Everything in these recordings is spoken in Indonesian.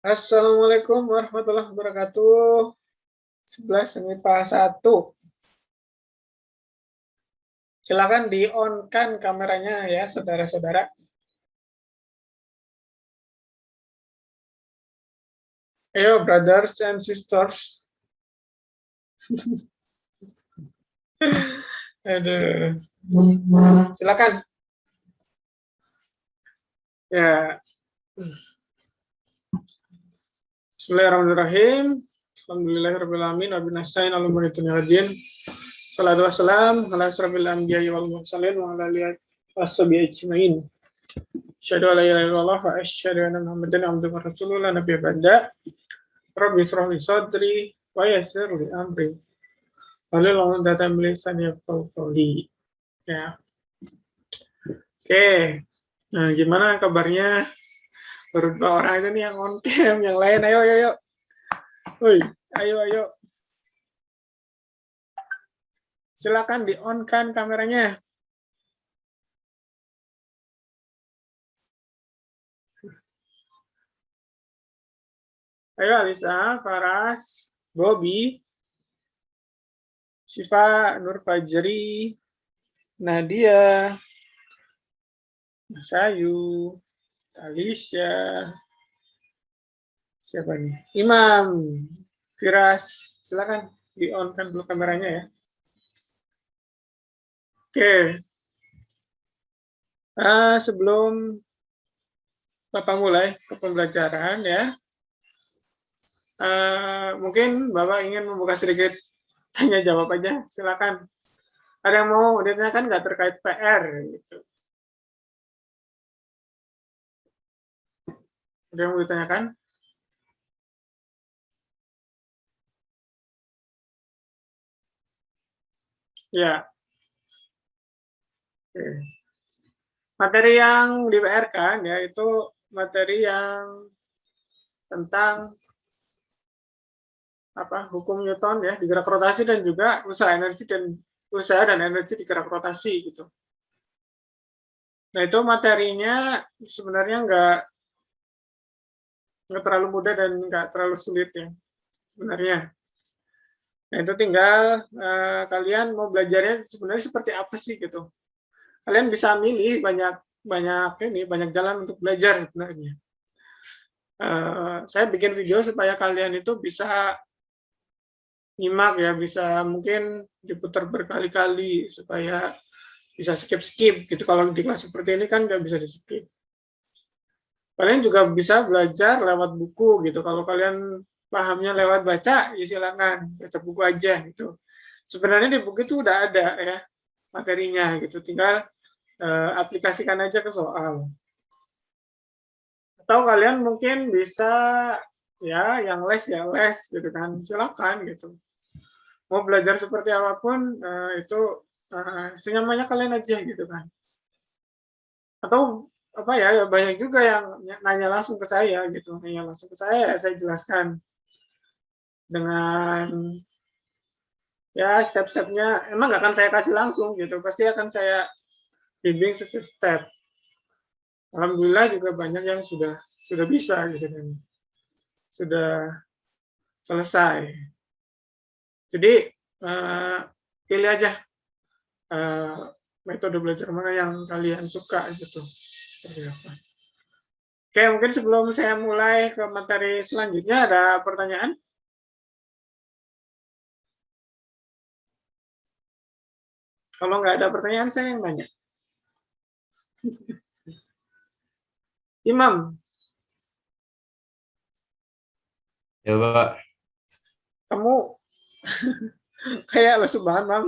Assalamualaikum warahmatullahi wabarakatuh. 11 MIPA 1. Silakan di-on-kan kameranya ya, saudara-saudara. Ayo, brothers and sisters. Aduh. Silakan. Ya. Bismillahirrahmanirrahim. Alhamdulillahirrahmanirrahim. Abinastain al-muriduniyadin. Salatu wassalam ala asrafil anbiya'i wal mursalin wa ala alihi washabihi ajmain. Asyhadu an la ilaha illallah wa asyhadu anna Muhammadan abduhu wa rasuluhu la nabiyya ba'da. Rabbi shrah li sadri wa yassir li amri. Lalu data lisan yafqahu qawli. Ya. Oke. Nah, gimana kabarnya? Baru 2 orang aja nih yang on cam, yang lain ayo. Woi, ayo. Silakan di-on-kan kameranya. Ayo Alisa, Faras, Bobby, Siva, Nur Fajri, Nadia, Mas Ayu, Alicia, siapa nih? Imam, Firas, silakan di-on-kan dulu kameranya ya. Oke. Sebelum Bapak mulai ke pembelajaran ya, mungkin Bapak ingin membuka sedikit tanya jawab aja, silakan. Ada yang mau ditanyakan nggak terkait PR gitu? Ada yang mau ditanyakan? Ya. Oke. Materi yang di PR kan ya itu materi yang tentang hukum Newton ya, digerak rotasi dan juga usaha dan energi digerak rotasi gitu. Nah, itu materinya sebenarnya nggak terlalu mudah dan nggak terlalu sulit ya sebenarnya. Nah, itu tinggal kalian mau belajarnya sebenarnya seperti apa sih gitu. Kalian bisa milih banyak jalan untuk belajar sebenarnya. Saya bikin video supaya kalian itu bisa nyimak ya, bisa mungkin diputar berkali-kali supaya bisa skip gitu. Kalau di kelas seperti ini kan nggak bisa di skip. Kalian juga bisa belajar lewat buku gitu. Kalau kalian pahamnya lewat baca, ya silakan baca buku aja gitu. Sebenarnya di buku itu udah ada ya materinya gitu. Tinggal aplikasikan aja ke soal. Atau kalian mungkin bisa ya yang les gitu kan, silakan gitu. Mau belajar seperti apapun itu senyamannya kalian aja gitu kan. Atau ya banyak juga yang nanya langsung ke saya gitu, ya saya jelaskan dengan ya step-stepnya. Emang nggak akan saya kasih langsung gitu, pasti akan saya bimbing step. Alhamdulillah juga banyak yang sudah bisa gitu kan, sudah selesai. Jadi pilih aja metode belajar mana yang kalian suka gitu, seperti apa. Oke, mungkin sebelum saya mulai ke materi selanjutnya, ada pertanyaan? Kalau nggak ada pertanyaan, saya yang nanya. Imam. Ya, Pak. Kamu kayak lesu banget, Mam.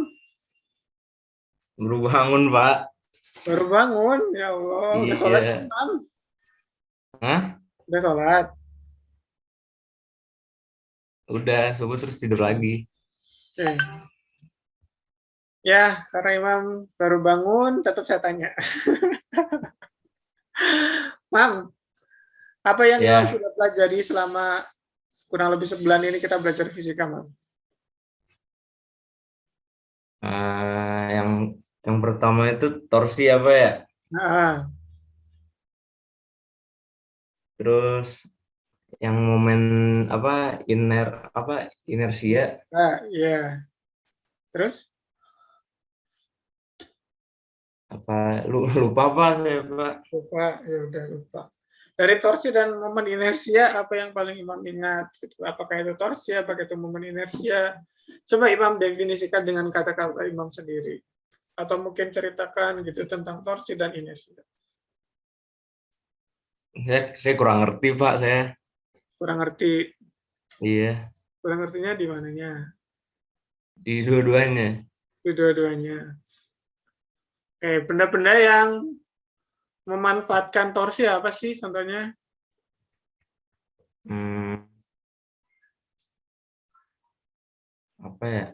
Baru bangun, Pak. Baru bangun, ya Allah. Iya. Udah sholat, Mam? Hah? Udah sholat? Udah, subuh terus tidur lagi. Oke. Ya, karena Imam baru bangun, tetap saya tanya. Mam, apa yang Imam Ya, sudah pelajari selama kurang lebih sebulan ini kita belajar fisika, Mam? yang pertama itu torsi apa ya? Nah, Terus yang momen apa inersia. Nah, ya. Terus Lupa apa saya Pak? lupa, ya udah lupa. Dari torsi dan momen inersia, apa yang paling Imam ingat? Gitu. Apakah itu torsi, apakah itu momen inersia? Coba Imam definisikan dengan kata-kata Imam sendiri. Atau mungkin ceritakan gitu tentang torsi dan inersia. Saya kurang ngerti Pak saya. Kurang ngerti. Iya, Kurang ngertinya di mananya? di dua-duanya. Di dua-duanya. Oke, benda-benda yang memanfaatkan torsi apa sih contohnya? Hmm, apa ya?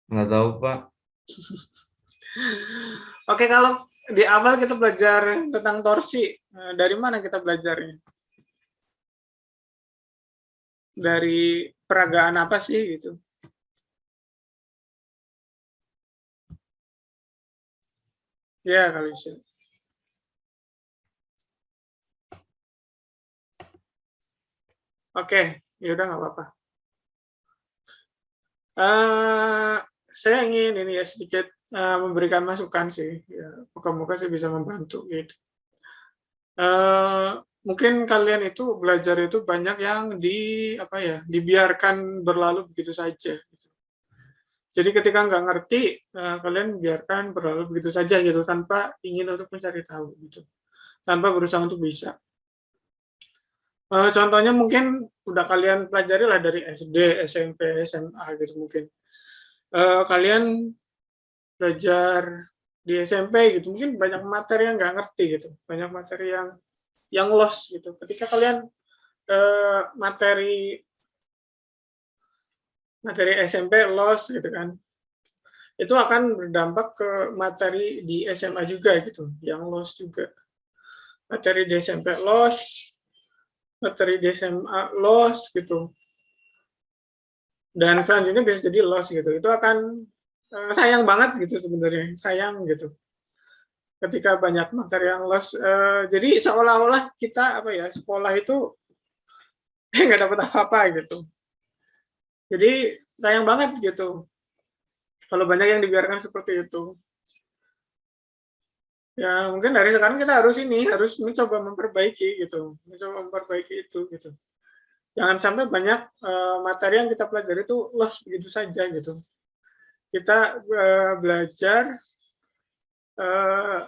Nggak tahu Pak. Oke, kalau di awal kita belajar tentang torsi, dari mana kita belajarnya? Dari peragaan apa sih gitu? Ya, kali sih. Oke, ya udah nggak apa-apa. Saya ingin ini ya sedikit memberikan masukan sih. Ya, moga-moga saya bisa membantu gitu. Mungkin kalian itu belajar itu banyak yang apa ya dibiarkan berlalu begitu saja. Gitu. Jadi ketika nggak ngerti, kalian biarkan berlalu begitu saja gitu tanpa ingin untuk mencari tahu gitu, tanpa berusaha untuk bisa. Contohnya mungkin udah kalian pelajari lah dari SD, SMP, SMA gitu mungkin. Kalian belajar di SMP gitu, mungkin banyak materi yang nggak ngerti gitu, banyak materi yang lost gitu. Ketika kalian materi SMP lost gitu kan, itu akan berdampak ke materi di SMA juga gitu, yang lost juga. Materi di SMP lost, materi di SMA lost gitu, dan selanjutnya bisa jadi lost gitu. Itu akan sayang banget gitu sebenarnya, sayang gitu. Ketika banyak materi yang lost, jadi seolah-olah kita apa ya sekolah itu nggak dapat apa-apa gitu. Jadi sayang banget gitu kalau banyak yang dibiarkan seperti itu. Ya mungkin dari sekarang kita harus mencoba memperbaiki gitu, mencoba memperbaiki itu gitu. Jangan sampai banyak materi yang kita pelajari itu lost begitu saja gitu. Kita belajar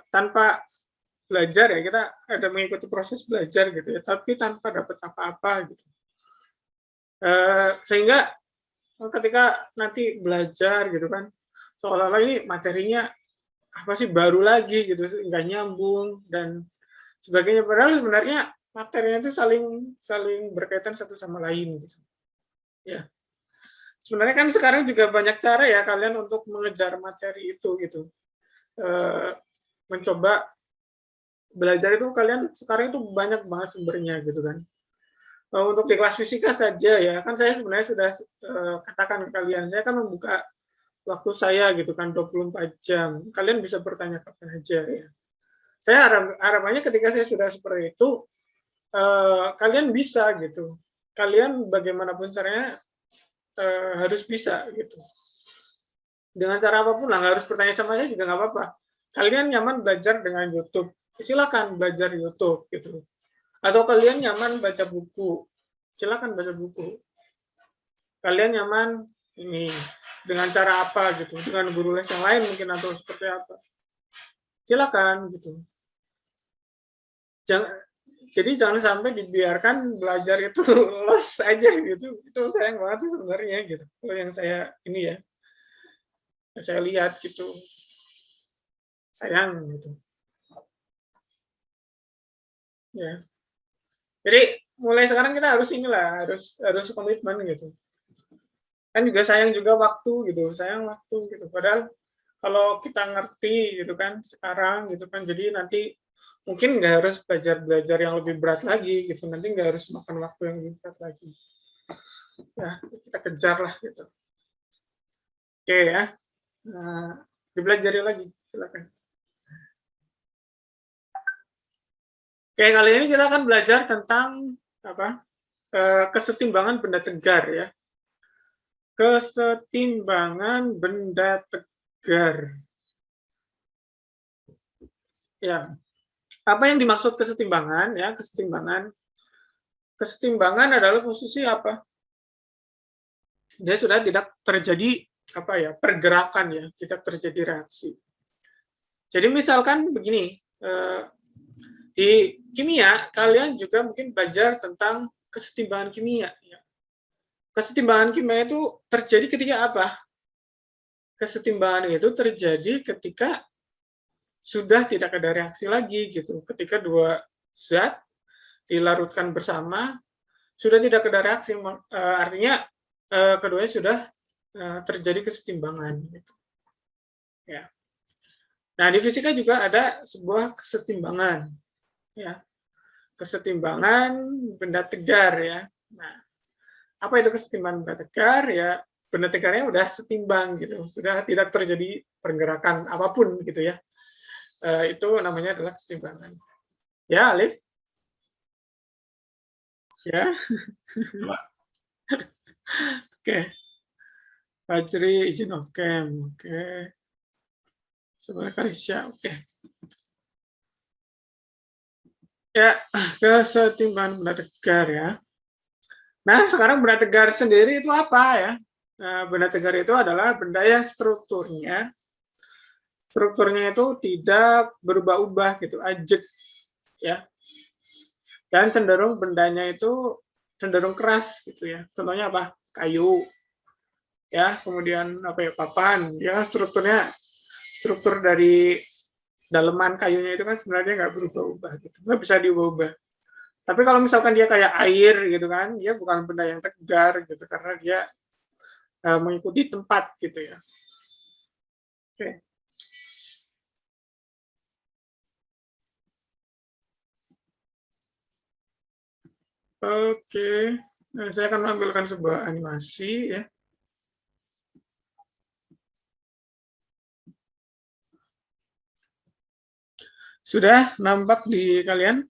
tanpa belajar ya, kita ada mengikuti proses belajar gitu ya, tapi tanpa dapat apa-apa gitu. Sehingga ketika nanti belajar gitu kan, seolah-olah ini materinya apa sih baru lagi gitu, nggak nyambung dan sebagainya. Padahal sebenarnya materinya itu saling saling berkaitan satu sama lain gitu. Ya, sebenarnya kan sekarang juga banyak cara ya kalian untuk mengejar materi itu gitu. Mencoba belajar itu kalian sekarang itu banyak banget sumbernya gitu kan. Untuk di kelas fisika saja ya, kan saya sebenarnya sudah katakan ke kalian, saya kan membuka waktu saya gitu kan 24 jam. Kalian bisa bertanya kapan aja ya. Saya harapannya ketika saya sudah seperti itu, kalian bisa gitu. Kalian bagaimanapun caranya harus bisa gitu. Dengan cara apapun lah, nggak harus bertanya sama saya juga nggak apa-apa. Kalian nyaman belajar dengan YouTube, silakan belajar YouTube gitu. Atau kalian nyaman baca buku, silakan baca buku. Kalian nyaman ini dengan cara apa gitu, dengan guru les yang lain mungkin atau seperti apa. Silakan gitu. Jangan, jadi jangan sampai dibiarkan belajar itu los aja gitu. Itu sayang banget sih sebenarnya gitu. Kalau yang saya ini ya, saya lihat gitu, sayang gitu. Ya. Jadi mulai sekarang kita harus inilah, harus komitmen gitu. Kan juga sayang juga waktu gitu, sayang waktu gitu. Padahal kalau kita ngerti gitu kan sekarang gitu kan, jadi nanti mungkin nggak harus belajar yang lebih berat lagi gitu. Nanti nggak harus makan waktu yang lebih berat lagi. Ya kita kejar lah gitu. Oke ya, dipelajari lagi silakan. Oke, kali ini kita akan belajar tentang apa? Kesetimbangan benda tegar ya. Kesetimbangan benda tegar. Ya. Apa yang dimaksud kesetimbangan ya? Kesetimbangan adalah posisi apa? Dia sudah tidak terjadi apa ya? Pergerakan ya, tidak terjadi reaksi. Jadi misalkan begini, di kimia kalian juga mungkin belajar tentang kesetimbangan kimia. Ya. Kesetimbangan kimia itu terjadi ketika apa? Kesetimbangan itu terjadi ketika sudah tidak ada reaksi lagi gitu. Ketika dua zat dilarutkan bersama sudah tidak ada reaksi, artinya keduanya sudah terjadi kesetimbangan gitu. Ya. Nah, di fisika juga ada sebuah kesetimbangan ya. Kesetimbangan benda tegar ya. Nah, apa itu kesetimbangan benda tegar ya? Benda tegarnya udah setimbang gitu, sudah tidak terjadi pergerakan apapun gitu ya. Itu namanya adalah kesetimbangan. Ya, Alif? Ya. Oke. Fajri izin off cam. Oke. Sebenarnya Kalisya. Oke. Ya, kesetimbangan benda tegar ya. Nah, sekarang benda tegar sendiri itu apa ya? Nah, benda tegar itu adalah benda yang strukturnya itu tidak berubah-ubah gitu, ajek ya. Dan cenderung bendanya itu cenderung keras gitu ya. Contohnya apa? Kayu. Ya, kemudian apa ya? Papan. Ya, struktur dari daleman kayunya itu kan sebenarnya nggak berubah-ubah gitu. Nggak bisa diubah-ubah. Tapi kalau misalkan dia kayak air gitu kan, dia bukan benda yang tegar gitu karena dia mengikuti tempat gitu ya. Oke. Oke. Nah, saya akan menampilkan sebuah animasi ya. Sudah nampak di kalian?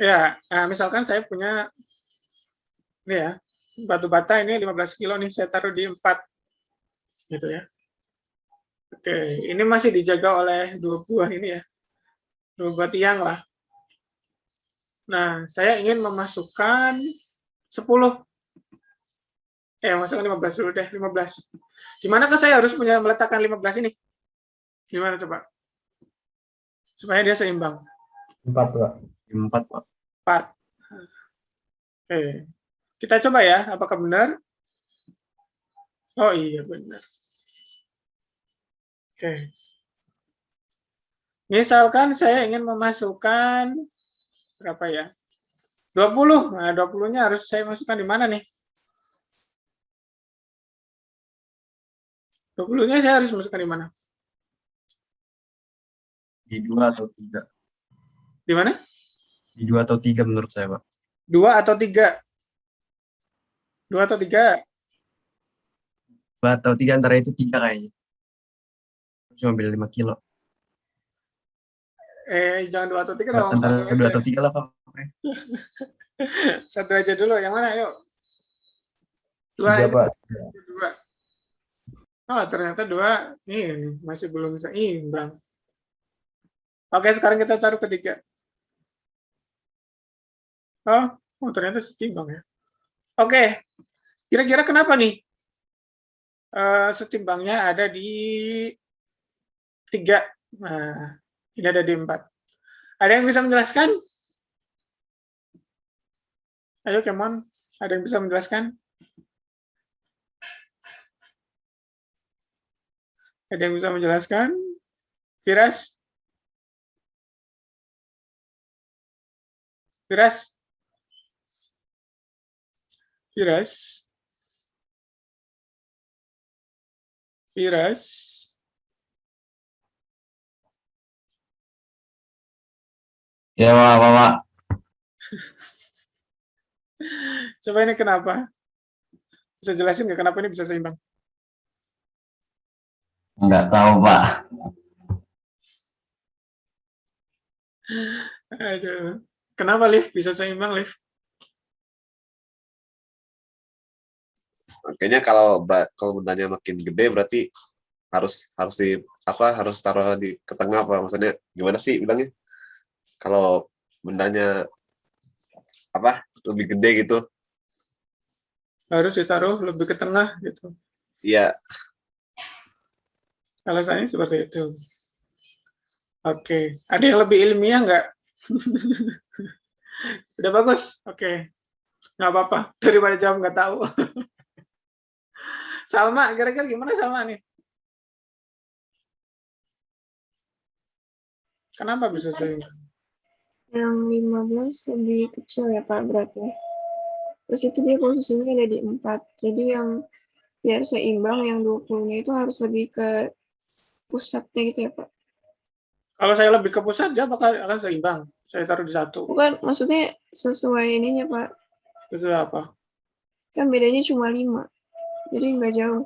Ya, nah, misalkan saya punya ini ya, batu bata ini 15 kilo nih, saya taruh di 4 gitu ya. Oke, ini masih dijaga oleh dua buah ini ya, dua buah tiang lah. Nah, saya ingin memasukkan 10. Masukkan 15 dulu deh, 15. Gimana saya harus meletakkan 15 ini? Gimana coba? Supaya dia seimbang. 4, Pak. 4, Pak. 4. Oke. Kita coba ya, apakah benar? Oh iya, benar. Oke. Misalkan saya ingin memasukkan berapa ya? 20. Nah, 20-nya harus saya masukkan di mana nih? 20-nya saya harus masukkan di mana? Di 2 atau 3. Di mana? Di 2 atau 3 menurut saya, Pak. 2 atau 3? 2 atau 3? 2 atau 3 antara itu 3 kayaknya. Cuma beda 5 kilo. Jangan 2 atau 3 dong. Antara 2 atau 3 lah, Pak. Satu aja dulu. Yang mana? Yuk. 3, Pak. 2. Oh, ternyata 2. Ini masih belum seimbang. Oke, sekarang kita taruh ke 3. Oh, ternyata setimbang ya. Oke. Kira-kira kenapa nih? Setimbangnya ada di 3. Nah, ini ada di 4. Ada yang bisa menjelaskan? Ayo, come on. Ada yang bisa menjelaskan? Ada yang bisa menjelaskan? Firas? Firas? Firas? Firas? Ya, Pak. Coba ini kenapa? Bisa jelasin nggak kenapa ini bisa seimbang? Nggak tahu, Pak. Aduh. Kenapa, Liv? Bisa seimbang, Liv? Makanya kalau bendanya makin gede berarti harus di apa harus taruh di ke tengah apa maksudnya gimana sih bilangnya? Kalau bendanya apa lebih gede gitu. Harus ditaruh lebih ke tengah gitu. Iya, Alasannya seperti itu. Oke. Ada yang lebih ilmiah nggak? Udah bagus? Oke. Nggak apa-apa. Daripada jawab nggak tahu. Salma, kira-kira gimana Salma nih? Kenapa bisa seimbang? Yang 15 lebih kecil ya Pak berarti. Terus itu dia posisinya ada di 4. Jadi yang biar seimbang yang 20-nya itu harus lebih ke pusatnya gitu ya Pak. Kalau saya lebih ke pusat, dia bakal akan seimbang. Saya taruh di 1. Bukan, maksudnya sesuai ininya Pak. Sesuai apa? Kan bedanya cuma 5. Jadi nggak jauh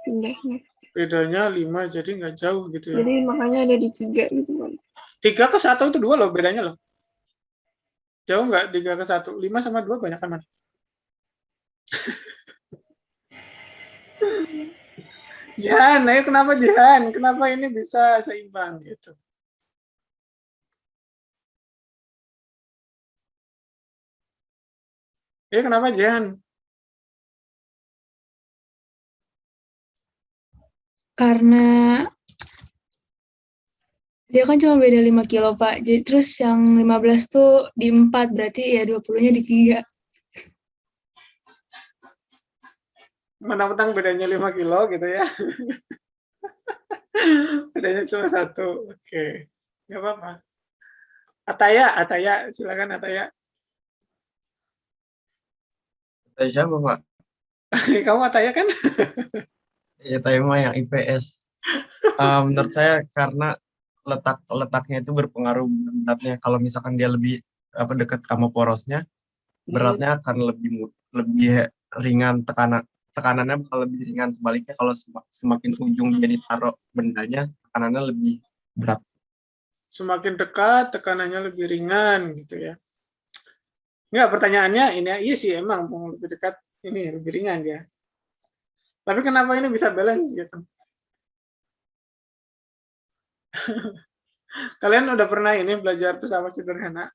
pindahnya. Bedanya 5, jadi nggak jauh gitu ya. Jadi makanya ada di 3 gitu Pak. 3 ke 1 itu 2 loh bedanya loh. Jauh nggak 3 ke 1? 5 sama 2 banyak kan, Man? Jihan, ayo kenapa Jihan? Kenapa ini bisa seimbang gitu? Kenapa Jihan? Karena dia kan cuma beda 5 kilo, Pak. Jadi, terus yang 15 tuh di 4, berarti ya 20-nya di 3. Mentang-mentang bedanya 5 kilo gitu ya. Bedanya cuma 1. Oke. Nggak apa-apa. Ataya, silakan Ataya. Tanya siapa, Pak? Kamu Ataya kan? Ya, tanya mah yang IPS. Menurut saya karena letaknya itu berpengaruh beratnya. Kalau misalkan dia lebih dekat sama porosnya, beratnya akan lebih ringan, tekanannya bakal lebih ringan. Sebaliknya kalau semakin ujung dia ditaruh bendanya, tekanannya lebih berat. Semakin dekat, tekanannya lebih ringan gitu ya. Enggak, pertanyaannya ini iya sih emang lebih dekat ini lebih ringan ya. Tapi kenapa ini bisa balance gitu? Kalian udah pernah ini belajar pesawat sederhana?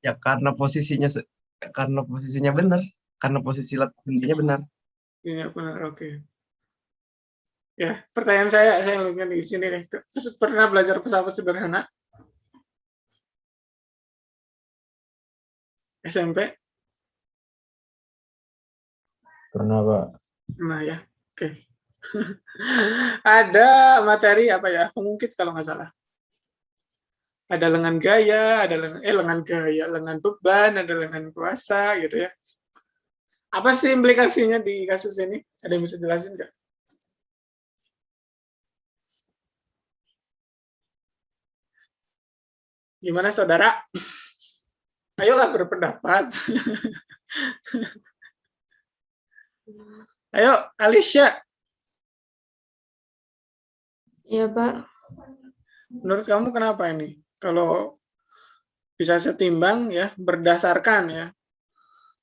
Ya karena posisinya benar, karena posisi letak bendanya benar. Iya benar, oke. Ya, pertanyaan saya lihatnya di sini deh. Terus pernah belajar pesawat sederhana? SMP? Pernah, Pak. Nah ya, oke. Ada materi apa ya? Pengungkit kalau nggak salah. Ada lengan gaya, ada lengan beban, ada lengan kuasa gitu ya. Apa sih implikasinya di kasus ini? Ada yang bisa jelasin nggak? Gimana saudara? Ayolah berpendapat. Ayo, Alicia. Iya Pak. Menurut kamu kenapa ini? Kalau bisa setimbang ya, berdasarkan ya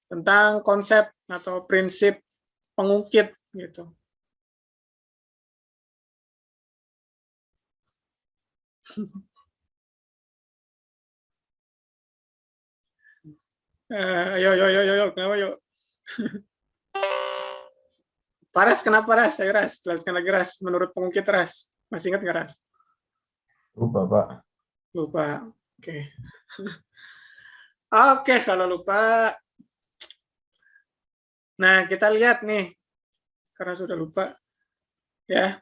tentang konsep atau prinsip pengungkit gitu. Ayo, kenapa yuk? Paras, kenapa Ras? Saya Ras, jelaskan lagi Ras. Menurut pengungkit Ras, masih ingat nggak Ras? Lupa, Pak. Lupa. Oke. Oke, kalau lupa. Nah, kita lihat nih. Karena sudah lupa. Ya.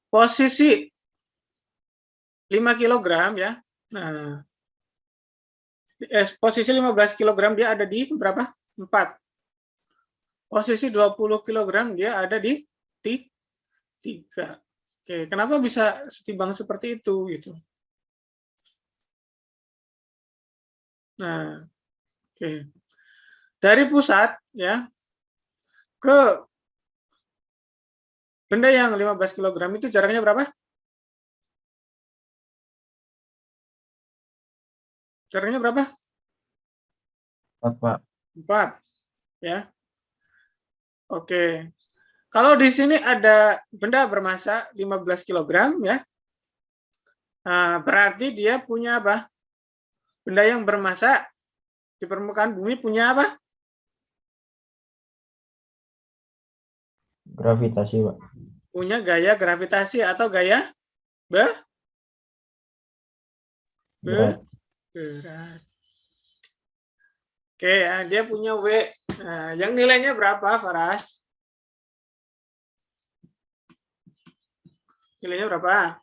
Posisi 5 kg ya. Nah, posisi 15 kg dia ada di berapa? 4. Posisi 20 kg dia ada di 3. Oke, kenapa bisa setimbang seperti itu gitu? Nah, oke. Dari pusat ya ke benda yang 15 kg itu jaraknya berapa? Jaraknya berapa? 4, Pak. 4. Ya. Oke. Kalau di sini ada benda bermassa 15 kg ya. Nah, berarti dia punya apa? Benda yang bermassa di permukaan bumi punya apa? Gravitasi, Pak. Punya gaya gravitasi atau gaya berat. Berat. Oke, ya, dia punya W. Nah, yang nilainya berapa, Faras? Nilainya berapa?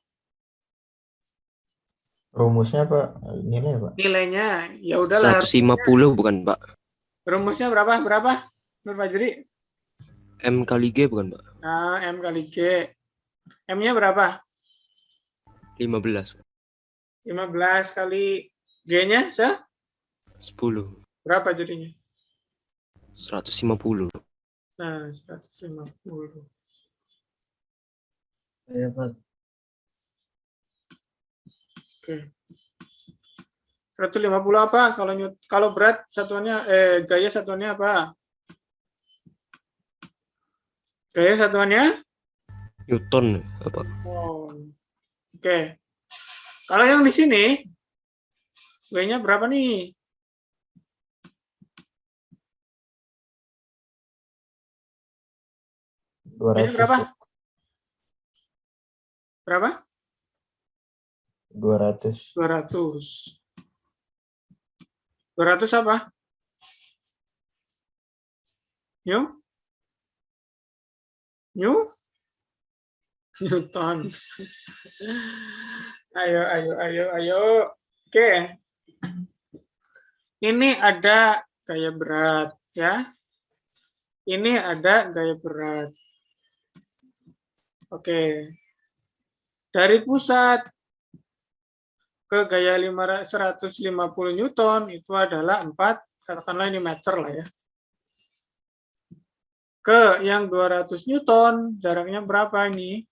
Rumusnya, Pak? Nilai, Pak? Nilainya, ya udahlah. 150 bukan, Pak? Rumusnya berapa? Berapa? Nur Fajri? M kali G bukan, Pak? Nah, M kali G. M-nya berapa? 15, Pak. 15 kali G-nya 10. berapa jadinya? 150. Nah, 150. Iya, Pak. Oke. 150 apa? Kalau berat satuannya gaya satuannya apa? Gaya satuannya? Newton, Pak. Oh. Oke. Kalau yang di sini W-nya berapa nih? W-nya 200. berapa? Berapa? 200. 200. 200 apa? New? Newton. Ayo. Oke. Ini ada gaya berat, ya. Ini ada gaya berat. Oke. Dari pusat ke gaya 150 Newton itu adalah 4, katakanlah ini meter lah ya. Ke yang 200 Newton, jaraknya berapa ini?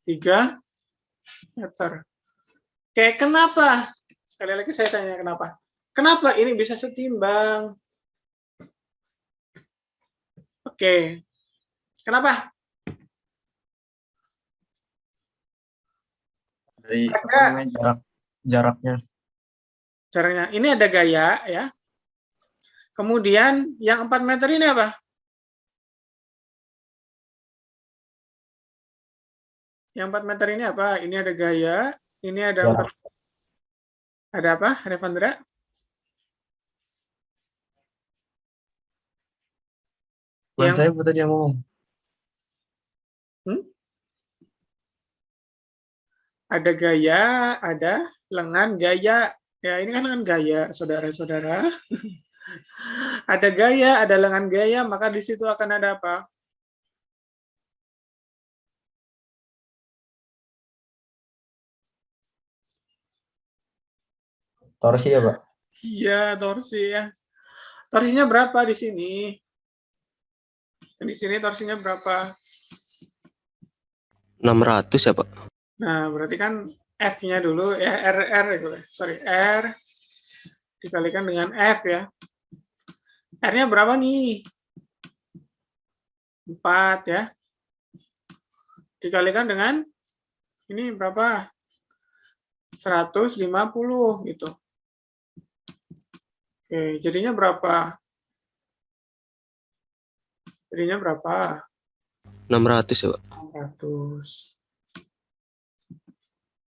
3 meter. Oke, kenapa? Sekali lagi saya tanya kenapa. Kenapa ini bisa setimbang? Oke. Kenapa? Dari apa namanya, jaraknya. Jaraknya. Ini ada gaya ya. Kemudian yang 4 meter ini apa? Yang 4 meter ini apa? Ini ada gaya. Ini ada Jarak. 4. Ada apa, Revandra? Bukan saya tadi yang ngomong. Ada gaya, ada lengan gaya. Ya, ini kan lengan gaya, saudara-saudara. Ada gaya, ada lengan gaya, maka di situ akan ada apa? Torsi ya, Pak? Iya, torsi ya. Torsinya berapa di sini? Di sini torsinya berapa? 600 ya, Pak? Nah, berarti kan F-nya dulu ya, R dikalikan dengan F ya. R-nya berapa nih? 4 ya. Dikalikan dengan ini berapa? 150 gitu. Oke, jadinya berapa? Jadinya berapa? 600 ya, Pak? 600.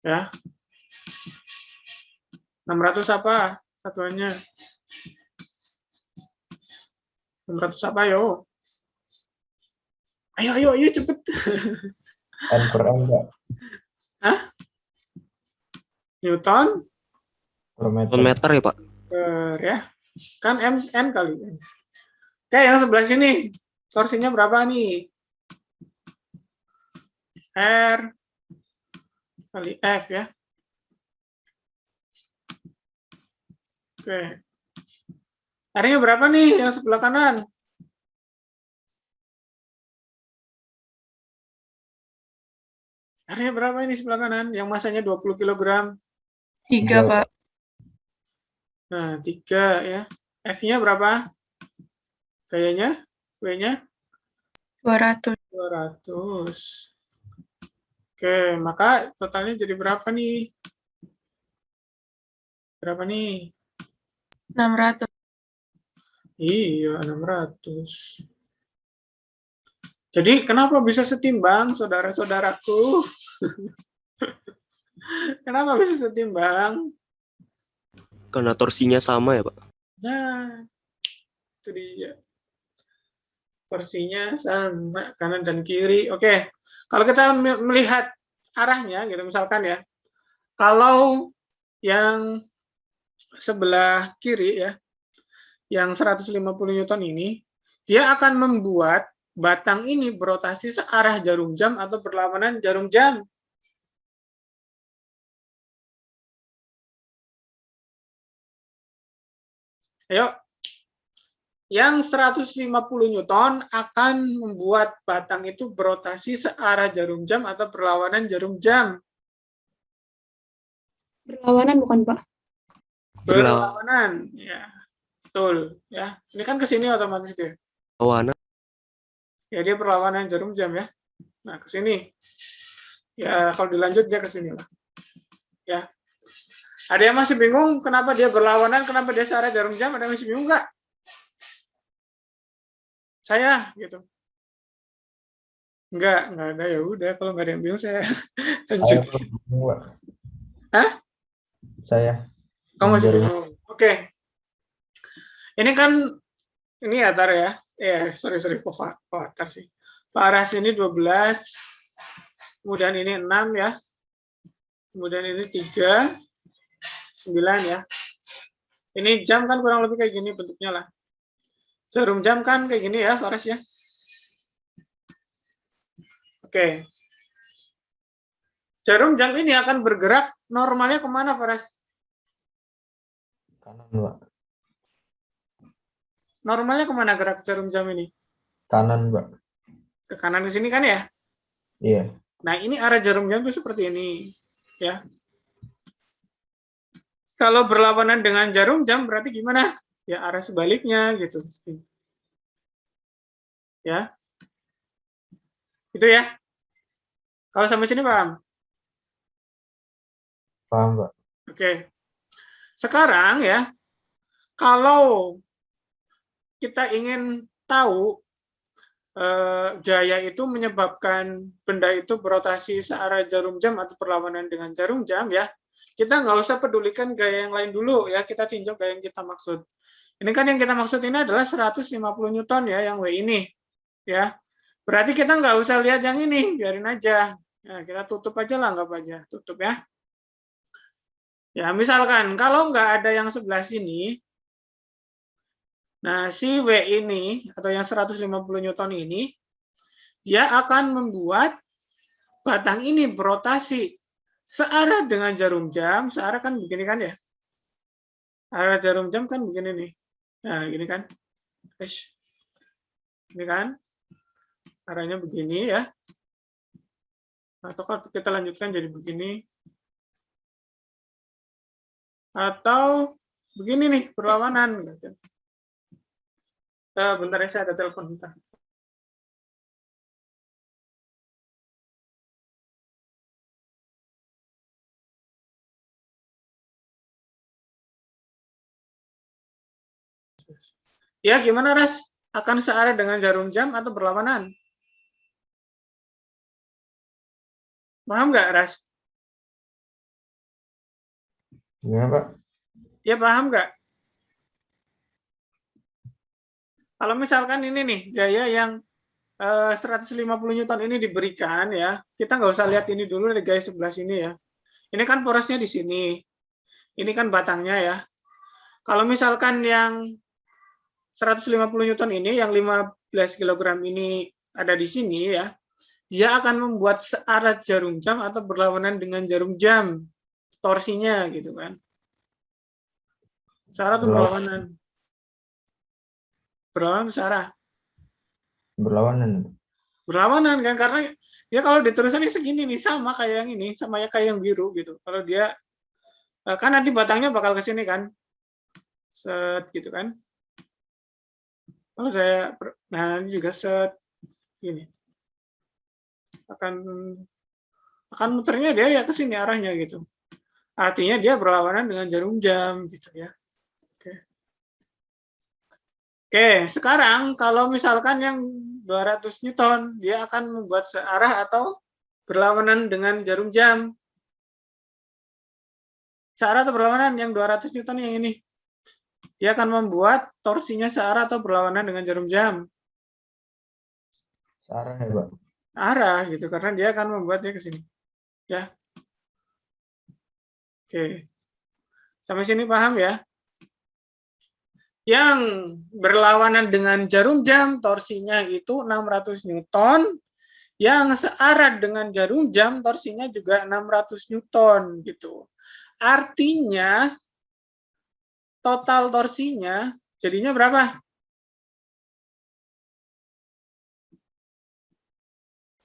Ya. 600 apa satuannya? 600 apa, yo? Ayo, cepet. N per M, Pak? Hah? Newton Per meter. meter ya, Pak? per ya. Kan N kali. Oke, yang sebelah sini. Torsinya berapa nih? R kali F ya. Oke. R-nya berapa nih yang sebelah kanan? R-nya berapa ini sebelah kanan? Yang masanya 20 kg. 3, Pak. Nah, 3 ya. F-nya berapa? Kayaknya W-nya 200. 200. Oke, maka totalnya jadi berapa nih? Berapa nih? 600. Iya, 600. Jadi kenapa bisa setimbang, saudara-saudaraku? Kenapa bisa setimbang? Karena torsinya sama ya, Pak. Nah, itu dia. Torsinya sama, kanan dan kiri. Oke, kalau kita melihat arahnya, gitu misalkan ya, kalau yang sebelah kiri ya, yang 150 Newton ini, dia akan membuat batang ini berotasi searah jarum jam atau berlawanan jarum jam. Ayo. Yang 150 Newton akan membuat batang itu berotasi searah jarum jam atau berlawanan jarum jam. Berlawanan bukan, Pak? Berlawanan, ya. Betul, ya. Ini kan ke sini otomatis dia. Berlawanan. Ya, dia berlawanan jarum jam ya. Nah, ke sini. Ya, kalau dilanjut dia ke sini lah. Ya. Ada yang masih bingung kenapa dia berlawanan, kenapa dia searah jarum jam? Ada yang masih bingung nggak? Saya gitu. Enggak ada, ya udah kalau nggak ada yang bingung saya lanjut. Hah? Saya. Kamu masih bingung. Oke. Ini kan ini Atar ya. Sorry kok Atar sih. Paras ini 12. Kemudian ini 6 ya. Kemudian ini 3. 9 ya. Ini jam kan kurang lebih kayak gini bentuknya lah. Jarum jam kan kayak gini ya, Faras ya. Oke. Jarum jam ini akan bergerak normalnya kemana, Faras? Kanan, Pak. Normalnya kemana gerak jarum jam ini? Kanan, Pak. Ke kanan ke sini kan ya? Iya. Nah, ini arah jarum jam itu seperti ini. Ya. Kalau berlawanan dengan jarum jam berarti gimana? Ya arah sebaliknya gitu. Ya. Itu ya. Kalau sampai sini paham? Paham, Pak. Oke. Sekarang ya, kalau kita ingin tahu gaya itu menyebabkan benda itu berotasi searah jarum jam atau berlawanan dengan jarum jam ya, kita nggak usah pedulikan gaya yang lain dulu ya, kita tinjau gaya yang kita maksud. Ini kan yang kita maksud ini adalah 150 Newton ya, yang W ini. Ya, berarti kita nggak usah lihat yang ini, biarin aja. Ya, kita tutup aja lah, anggap aja. Tutup ya. Ya, misalkan kalau nggak ada yang sebelah sini, nah si W ini, atau yang 150 Newton ini, dia akan membuat batang ini berotasi searah dengan jarum jam, searah kan begini kan ya. Arah jarum jam kan begini nih. Nah, gini kan. Ini kan. Arahnya begini ya. Atau kalau kita lanjutkan jadi begini. Atau begini nih, berlawanan. Bentar ya, saya ada telepon. Bentar. Ya, gimana, Ras? Akan searah dengan jarum jam atau berlawanan? Paham nggak, Ras? Gimana, Pak? Ya, paham nggak? Kalau misalkan ini nih, gaya yang 150 Newton ini diberikan, ya, kita nggak usah lihat ini dulu, dari gaya sebelah sini ya. Ini kan porosnya di sini. Ini kan batangnya ya. Kalau misalkan yang 150 Newton ini, yang 15 kg ini ada di sini ya, dia akan membuat searah jarum jam atau berlawanan dengan jarum jam, torsinya gitu kan. Searah atau berlawanan? Berlawanan searah. Berlawanan. Berlawanan kan, karena dia kalau diterusannya segini nih, sama kayak yang ini, sama kayak yang biru gitu. Kalau dia Kan nanti batangnya bakal ke sini kan. Set gitu kan. Kalau saya, nah ini juga set gini. Akan muternya dia ya ke sini arahnya gitu. Artinya dia berlawanan dengan jarum jam gitu ya. Oke, sekarang kalau misalkan yang 200 Newton, dia akan membuat searah atau berlawanan dengan jarum jam. Searah atau berlawanan yang 200 Newton yang ini. Dia akan membuat torsinya searah atau berlawanan dengan jarum jam. Searah ya, Pak? Arah gitu, karena dia akan membuatnya ke sini. Ya. Oke. Sampai sini paham ya? Yang berlawanan dengan jarum jam, torsinya itu 600 Newton. Yang searah dengan jarum jam, torsinya juga 600 Newton. Gitu. Artinya, total torsinya jadinya berapa?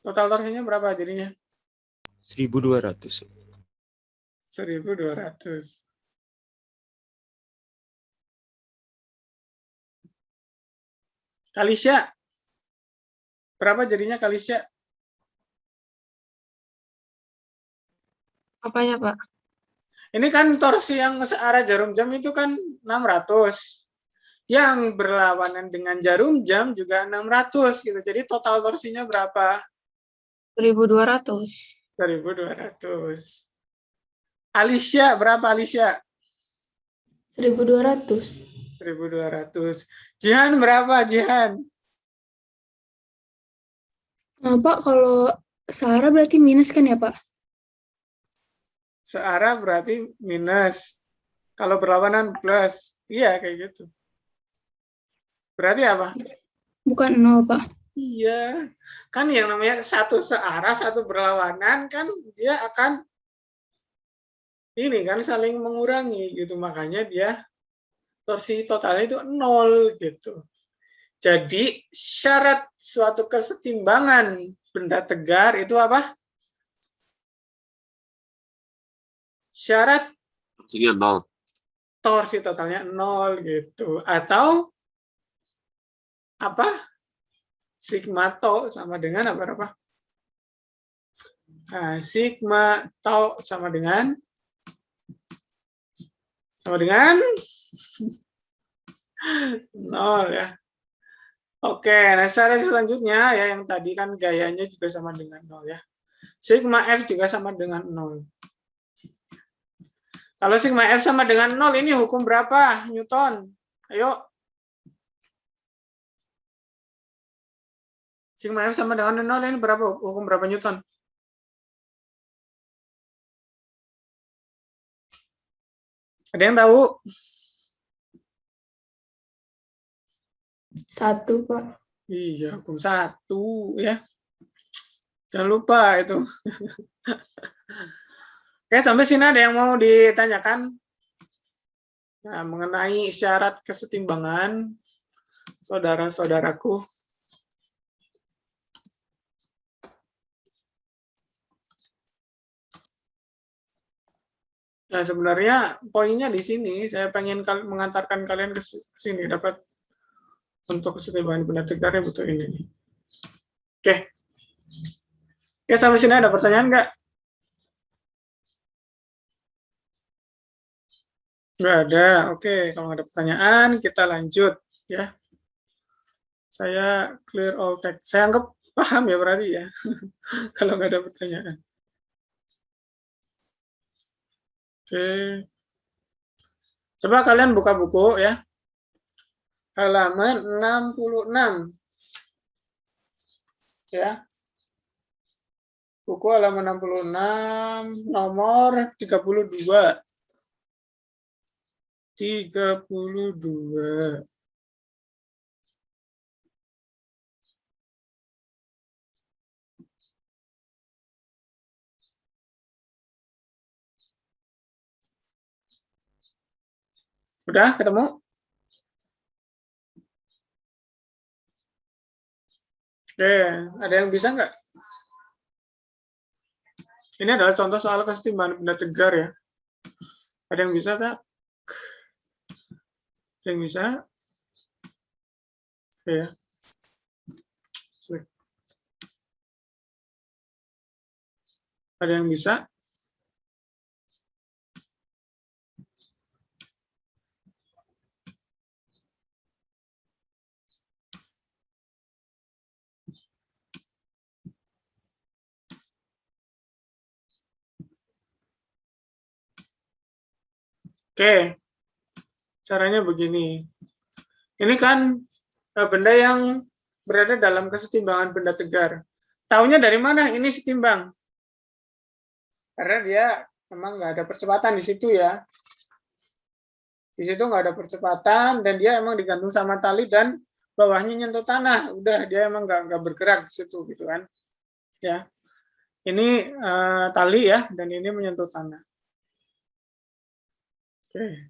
Total torsinya berapa jadinya? 1.200. 1.200. Kalisya. Berapa jadinya Kalisya? Apanya, Pak? Ini kan torsi yang searah jarum jam itu kan 600. Yang berlawanan dengan jarum jam juga 600 gitu. Jadi total torsinya berapa? 1.200. 1.200. Alicia, berapa Alicia? 1.200. 1.200. Jihan berapa Jihan? Nah, Pak, kalau searah berarti minus kan ya, Pak? Searah berarti minus. Kalau berlawanan plus. Iya, kayak gitu. Berarti apa? Bukan 0, Pak. Iya. Kan yang namanya satu searah, satu berlawanan, kan dia akan ini kan saling mengurangi gitu. Makanya dia torsi totalnya itu 0 gitu. Jadi syarat suatu kesetimbangan benda tegar itu apa? Syarat Torsinya 0. torsi totalnya 0 gitu. Atau apa? Sigma tau sama dengan apa? Nah, sigma tau sama dengan 0 ya. Oke, nah syarat selanjutnya ya yang tadi kan gayanya juga sama dengan 0 ya. Sigma F juga sama dengan 0. Kalau sigma F sama dengan 0, ini hukum berapa Newton? Ayo. Sigma F sama dengan 0, ini berapa? Hukum berapa Newton? Ada yang tahu? 1, Pak. Iya, hukum 1 ya. Jangan lupa itu. Oke, sampai sini ada yang mau ditanyakan? Nah, mengenai syarat kesetimbangan, saudara-saudaraku. Nah, sebenarnya poinnya di sini, saya pengen mengantarkan kalian ke sini, dapat untuk kesetimbangan benda tegarnya butuh ini. Oke. Oke, sampai sini ada pertanyaan nggak? Nggak ada. Oke, kalau nggak ada pertanyaan, kita lanjut ya. Saya clear all text. Saya anggap paham ya berarti ya. Kalau nggak ada pertanyaan. Oke. Coba kalian buka buku ya. Halaman 66. Ya. Buku halaman 66, nomor 32. 32. Udah ketemu? Oke, ada yang bisa nggak? Ini adalah contoh soal kesetimbangan benda tegar ya. Ada yang bisa tak? Ada yang bisa? Ya. Ada yang bisa? Oke, caranya begini. Ini kan benda yang berada dalam kesetimbangan benda tegar. Taunya dari mana ini setimbang? Karena dia memang nggak ada percepatan di situ ya. Di situ nggak ada percepatan dan dia emang digantung sama tali dan bawahnya nyentuh tanah. Udah dia emang nggak bergerak di situ gitu kan. Ya, ini tali ya dan ini menyentuh tanah. Oke.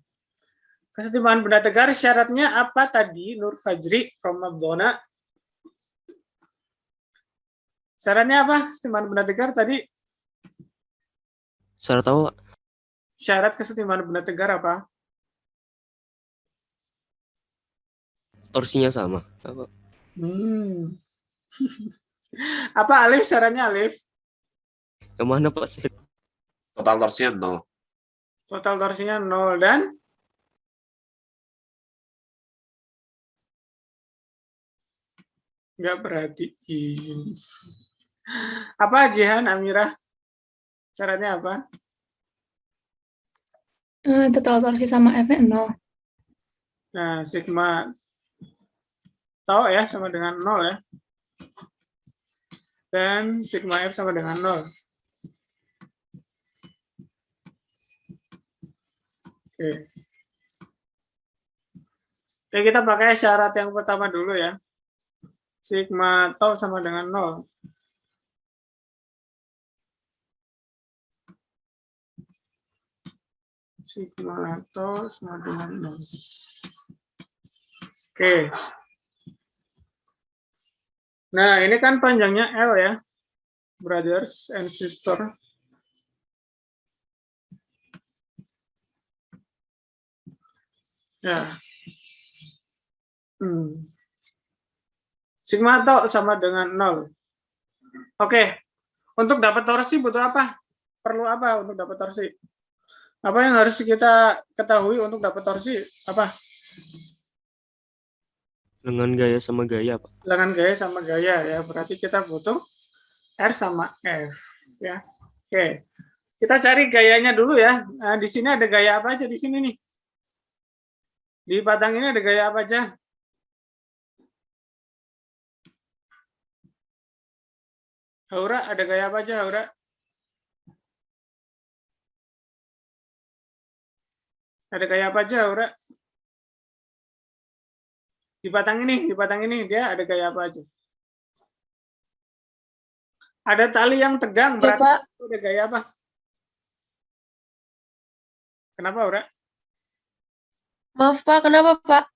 Kesetimbangan benda tegar syaratnya apa tadi Nur Fajri Romadona? Syaratnya apa? Kesetimbangan benda tegar tadi? Saya tahu Syarat kesetimbangan benda tegar apa? torsinya sama. Apa? Apa Alif? Syaratnya Alif? Yang mana Pak? Saya Total torsinya 0. Total torsinya 0 dan nggak perhatiin. Apa Jihan, Amirah? Syaratnya apa? Total torsi sama F-nya 0. Nah, sigma tau ya sama dengan 0 ya. Dan sigma F sama dengan 0. Oke. Oke, kita pakai syarat yang pertama dulu ya. Sigma tau sama dengan 0. Sigma tau sama dengan 0. Oke. Nah, ini kan panjangnya L ya. Brothers and sister. Ya. Sigma tau sama dengan 0. Oke. Untuk dapat torsi butuh apa? Perlu apa untuk dapat torsi? Apa yang harus kita ketahui untuk dapat torsi? Apa? dengan gaya sama gaya Pak. Dengan gaya sama gaya ya. Berarti kita butuh R sama F ya. Oke. Kita cari gayanya dulu ya. Nah, di sini ada gaya apa aja di sini nih? Di batang ini ada gaya apa aja? Haura, ada gaya apa aja, Haura? Ada gaya apa aja, Haura? Di batang ini dia ada gaya apa aja? Ada tali yang tegang, Ya, berarti Pak. ada gaya apa? Kenapa, Haura? Maaf, Pak. Kenapa, Pak?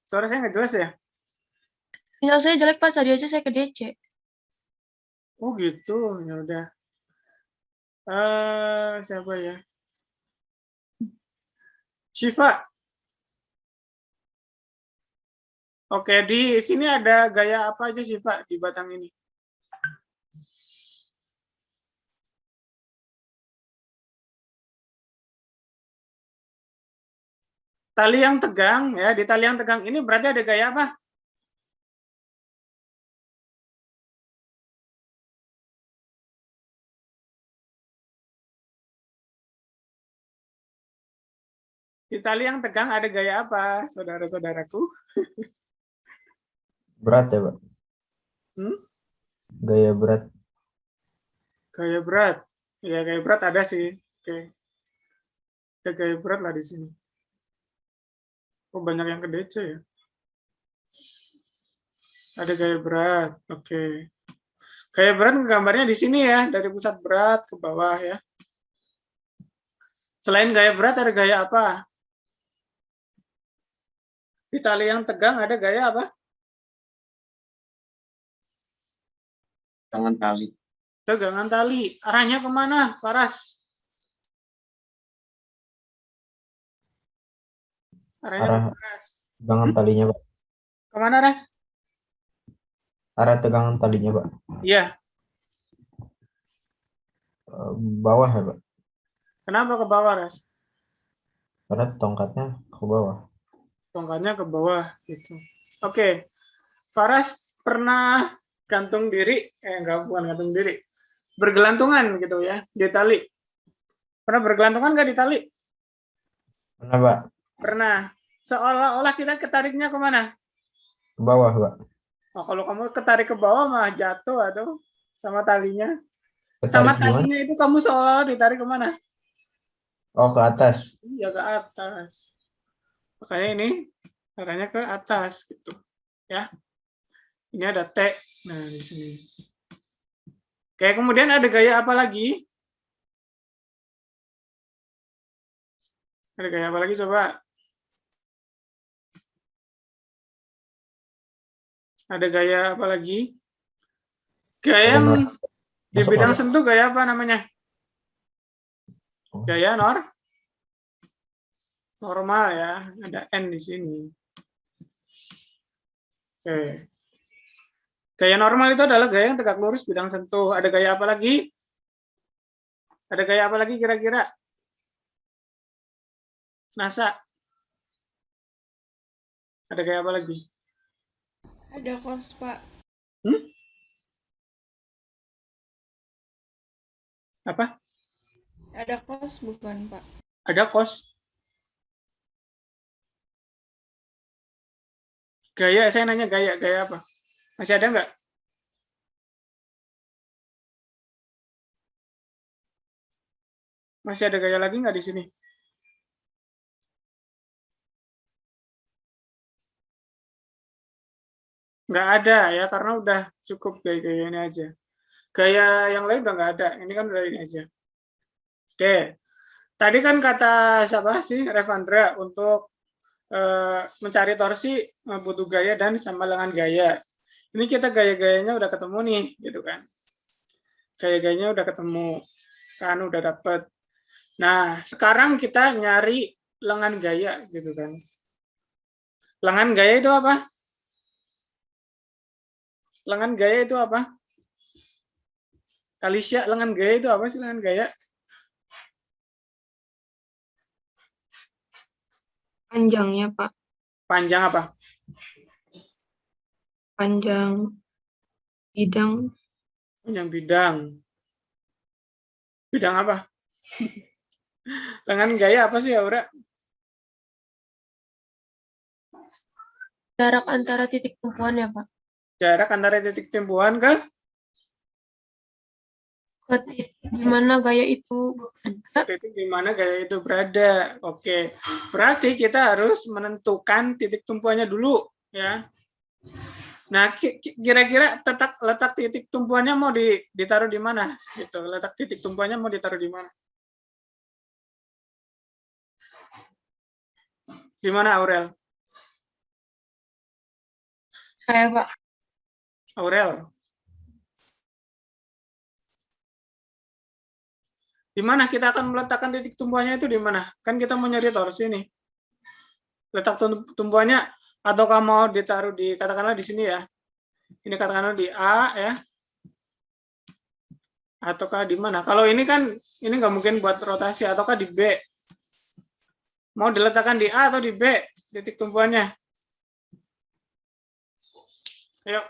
Suara saya nggak jelas ya? Sinyal saya jelek, Pak. Tadi aja saya ke DC. Oh gitu, ya udah. Siapa ya? Shiva. Oke, di sini ada gaya apa aja Shiva di batang ini? Tali yang tegang ya, di tali yang tegang ini berarti ada gaya apa? Di tali yang tegang ada gaya apa, saudara-saudaraku? Berat ya, Pak? Gaya berat. Gaya berat. Ya, gaya berat ada sih. Oke. Ada gaya berat lah di sini. Oh, banyak yang ke DC ya. Ada gaya berat. Oke. Gaya berat gambarnya di sini ya, dari pusat berat ke bawah ya. Selain gaya berat ada gaya apa? Di tali yang tegang ada gaya apa? Tangan tali. Tegangan tali. Arahnya kemana, Faras? Arahnya Arah kemana, Ras? tegangan talinya, Pak. Kemana, Ras? Arah tegangan talinya, Pak. Iya. Bawah ya, Pak. Kenapa ke bawah, Ras? Karena tongkatnya ke bawah. Tongkatnya ke bawah gitu. Oke. Faras pernah gantung diri, enggak, bukan gantung diri. Bergelantungan gitu ya, di tali. Pernah bergelantungan nggak di tali? Mana, Pak? Pernah. Seolah-olah kita ketariknya kemana? Ke bawah, Pak. Oh, kalau kamu ketarik ke bawah mah jatuh atau sama talinya. Sama Ketarik gimana? talinya itu kamu seolah ditarik kemana? Oh, ke atas. Iya, ke atas. Makanya ini arahnya ke atas gitu. Ya. Ini ada T. Nah, di sini. Oke, kemudian ada gaya apa lagi? Ada gaya apa lagi coba? Ada gaya apa lagi? Gaya yang di Masuk, bidang Pak. sentuh gaya apa namanya? Gaya normal ya. Ada N di sini. Oke. Gaya normal itu adalah gaya yang tegak lurus bidang sentuh. Ada gaya apa lagi? Ada gaya apa lagi kira-kira? Nasa. Ada gaya apa lagi? Ada kos, Pak. Apa? Ada kos bukan, Pak? Ada kos. Gaya, saya nanya gaya apa? Masih ada nggak? Masih ada gaya lagi nggak di sini? Nggak ada ya, karena udah cukup gaya-gaya ini aja. Gaya yang lain udah nggak ada, ini kan udah ini aja. Oke, tadi kan kata siapa sih, Revandra, untuk mencari torsi butuh gaya dan sama dengan gaya. Ini kita gaya-gayanya udah ketemu nih, gitu kan. Gaya-gayanya udah ketemu, kan udah dapet. Nah, sekarang kita nyari lengan gaya, gitu kan. Lengan gaya itu apa? Lengan gaya itu apa? Kalisya, lengan gaya itu apa sih lengan gaya? Panjangnya, Pak. Panjang apa? Panjang bidang. Panjang bidang. Bidang apa? Lengan gaya apa sih, Aura? Jarak antara titik tumpuan ya, Pak? Jarak antara titik tumpuan ke Titik di mana gaya itu berada. titik di mana gaya itu berada. Oke, berarti kita harus menentukan titik tumpuannya dulu, ya. Nah, kira-kira letak titik tumpuannya mau ditaruh di mana? Gitu. Letak titik tumpuannya mau ditaruh di mana? Di mana, Aurel? Saya, Pak. Aurel. Di mana kita akan meletakkan titik tumpuannya itu di mana? Kan kita mau nyari torsi nih. Letak tumpuannya ataukah mau ditaruh di, katakanlah di sini ya. Ini katakanlah di A ya. Ataukah di mana? Kalau ini kan ini nggak mungkin buat rotasi, ataukah di B? Mau diletakkan di A atau di B titik tumpuannya? Ayo.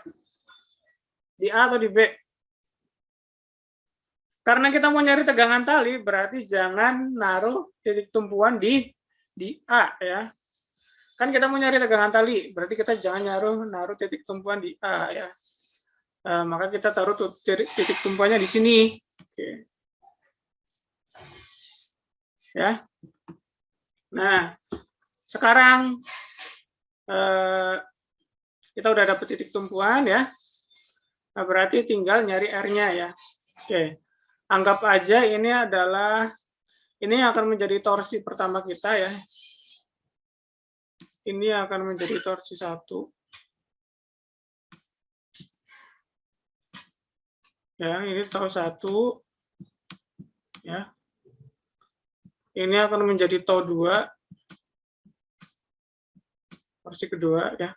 Di A atau di B? Karena kita mau nyari tegangan tali, berarti jangan naruh titik tumpuan di A ya. Kan kita mau nyari tegangan tali, berarti kita jangan naruh titik tumpuan di A ya. Maka kita taruh titik tumpuannya di sini. Oke. Ya. Nah, sekarang kita udah dapet titik tumpuan ya. Nah, berarti tinggal nyari R-nya ya. Oke. Anggap aja ini akan menjadi torsi pertama kita ya. Ini akan menjadi torsi 1. Ya, ini torsi 1. Ya. Ini akan menjadi TO 2. torsi kedua ya.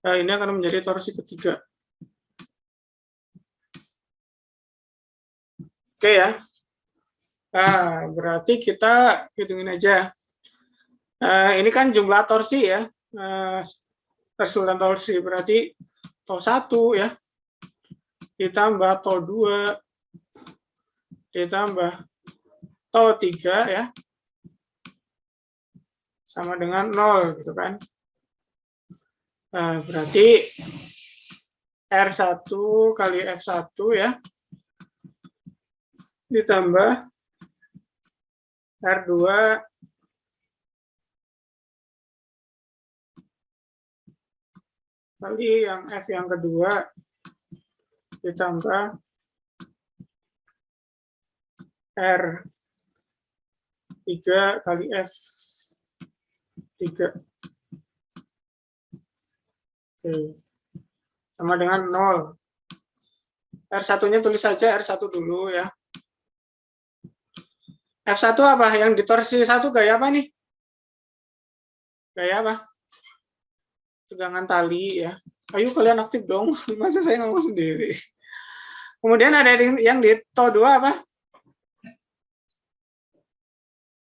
Nah, ini akan menjadi torsi ketiga. Oke ya. Nah, berarti kita hitungin aja. Ini kan jumlah torsi ya. Resultan torsi berarti TO1 ya. Ditambah TO2. Ditambah TO3 ya. Sama dengan 0 gitu kan. Nah, berarti R1 kali F1 ya. Ditambah R2 kali yang F yang kedua ditambah R3 kali F3. Oke. Sama dengan 0. R1-nya tulis saja R1 dulu ya. F1 apa? Yang ditorsi 1 gaya apa nih? Gaya apa? Tegangan tali ya. Ayo kalian aktif dong. Masa saya ngomong sendiri. Kemudian ada yang di TO2 apa?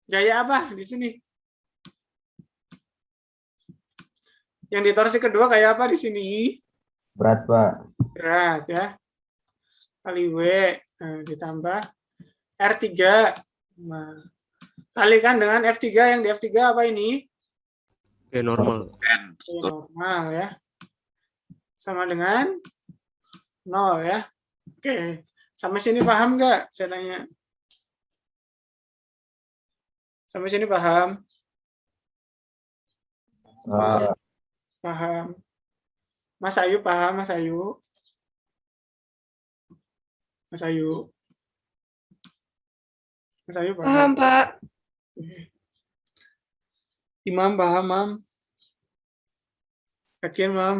Gaya apa di sini? Yang di torsi kedua gaya apa di sini? Berat, Pak. Berat ya. Kali W ditambah R3. Nah, kalikan dengan F3, yang di F3 apa ini? Ya normal. Normal ya. Sama dengan 0 ya. Oke. Sampai sini paham nggak? Saya tanya. Sampai sini paham? Paham. Mas Ayu paham, Mas Ayu? Mas Ayu? Mas Ayu Paham, paham? Pak. Imam paham, Mam? Yakin, Mam?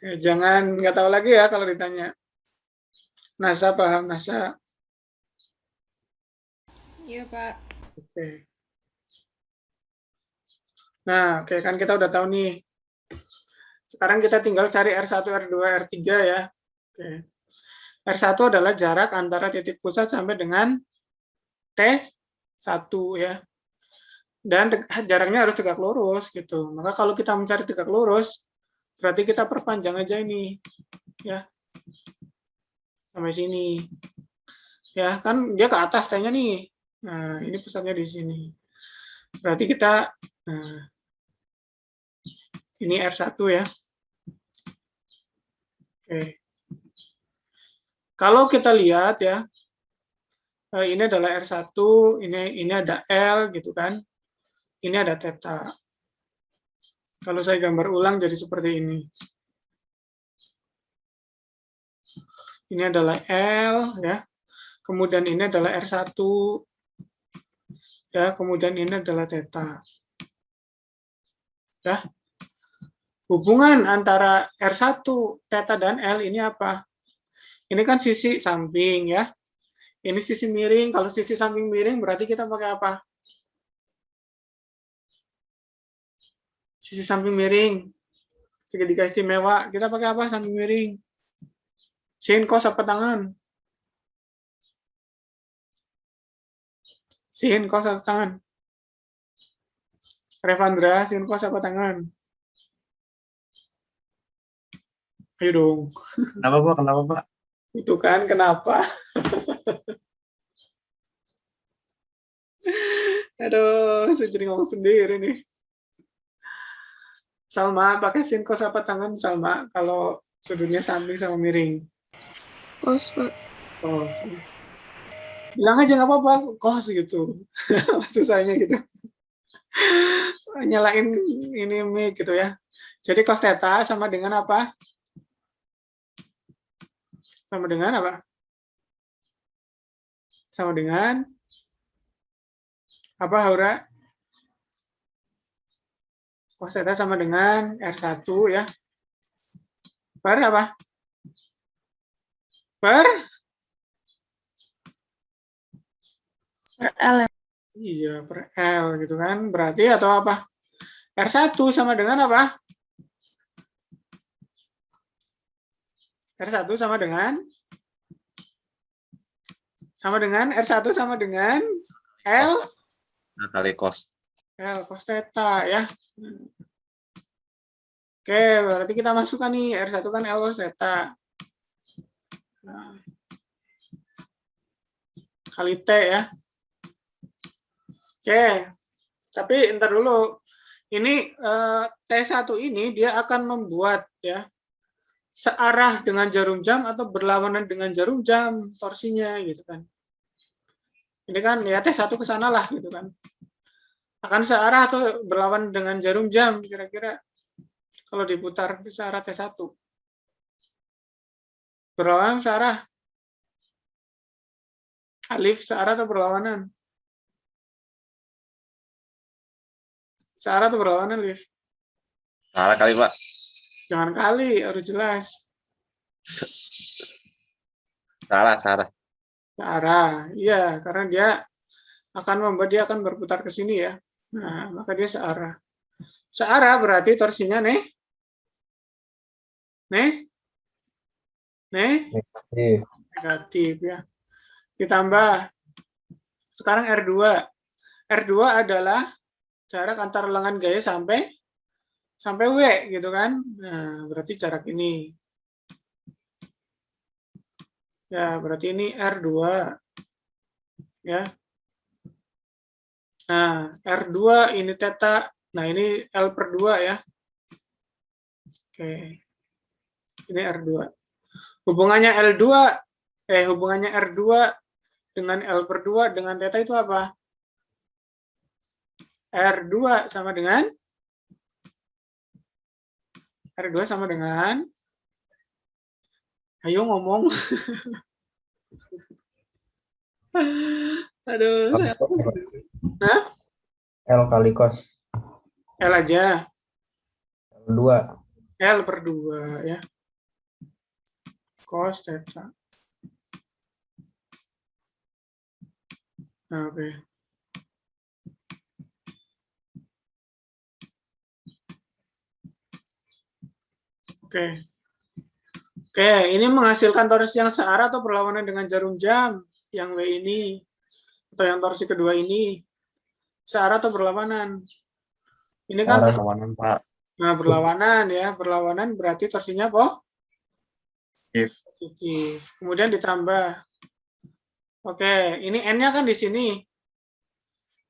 Ya, jangan nggak tahu lagi ya kalau ditanya. Nasa paham, Nasa? Iya, Pak. Oke. Nah, oke kan kita udah tahu nih. Sekarang kita tinggal cari R1, R2, R3 ya. Oke. R1 adalah jarak antara titik pusat sampai dengan T1 ya. Dan jaraknya harus tegak lurus gitu. Maka kalau kita mencari tegak lurus, berarti kita perpanjang aja ini ya. Sampai sini. Ya, kan dia ke atas T-nya nih. Nah, ini pusatnya di sini. Berarti kita ini R1 ya. Oke. Kalau kita lihat ya, ini adalah R1, ini ada L gitu kan. Ini ada theta. Kalau saya gambar ulang jadi seperti ini. Ini adalah L ya. Kemudian ini adalah R1 ya, kemudian ini adalah theta. Ya. Hubungan antara R1, theta dan L ini apa? Ini kan sisi samping ya. Ini sisi miring. Kalau sisi samping miring berarti kita pakai apa? Sisi samping miring. Segitiga istimewa. Kita pakai apa samping miring? Sin, cos apa tangan? Sin, cos apa tangan? Revandra, sin, cos apa tangan? Ayo dong. Kenapa, Pak? Kenapa, Pak? Itu kan kenapa? Aduh, saya jadi ngomong sendiri nih. Salma, pakai sin cos apa tangan Salma kalau sudutnya samping sama miring? Cos, Pak. Cos. Bilang aja nggak apa-apa, cos gitu. Susahnya gitu. Nyalain ini mic gitu ya. Jadi cos theta sama dengan apa? Sama dengan apa? Sama dengan apa, Haura? Cos theta sama dengan R1 ya. Per apa? Per L. Iya, per L gitu kan. Berarti atau apa? R1 sama dengan apa? R1 sama dengan R1 sama dengan L Kos. Nah, kali kos. cos theta ya. Oke, berarti kita masukkan nih R1 kan L cos theta. Nah, kali T ya. Oke, tapi ntar dulu. Ini T1 ini dia akan membuat ya searah dengan jarum jam atau berlawanan dengan jarum jam torsinya gitu kan. Ini kan ya T1 ke sana lah gitu kan. Akan searah atau berlawan dengan jarum jam kira-kira kalau diputar searah T1. Berlawanan searah. Alif searah atau berlawanan? Searah atau berlawanan, Alif? Salah kali, Pak. Jangan kali, harus jelas. Salah, salah. Searah, iya, karena dia akan berputar ke sini ya. Nah, maka dia searah. Searah berarti torsinya nih, Negatif. negatif ya. Ditambah sekarang R2. R2 adalah jarak antara lengan gaya sampai W gitu kan. Nah, berarti jarak ini. Ya, berarti ini R2 ya. Nah, R2 ini theta. Nah, ini L per 2 ya. Oke. Ini R2. Hubungannya hubungannya R2 dengan L per 2 dengan theta itu apa? R2 sama dengan ayo ngomong. Aduh, saya Hah? L kali cos. L aja. L2. L per 2 ya. Cos theta. Nah, oke. Oke. Oke, ini menghasilkan torsi yang searah atau berlawanan dengan jarum jam yang W ini atau yang torsi kedua ini searah atau berlawanan. Ini kan Arah. Kawanan, Pak. nah berlawanan ya, berlawanan berarti torsinya If. positif. Kemudian ditambah. Oke, ini N-nya kan di sini.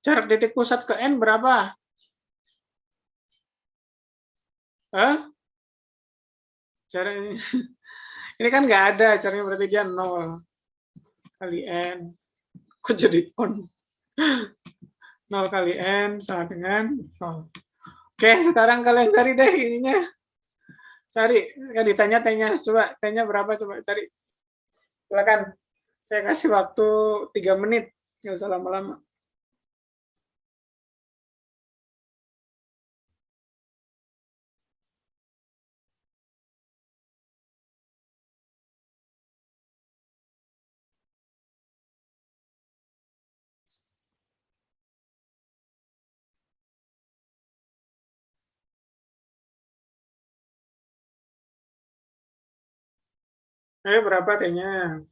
Jarak titik pusat ke N berapa? Jarak ini. Ini kan nggak ada, caranya berarti dia 0 kali N. Kok jadi on? 0 kali N sama dengan 0. Oke, sekarang kalian cari deh ininya. Cari, ya ditanya-tanya. Coba, tanya berapa, coba cari. Silakan. Saya kasih waktu 3 menit. Nggak usah lama-lama. Ayo berapa tanya?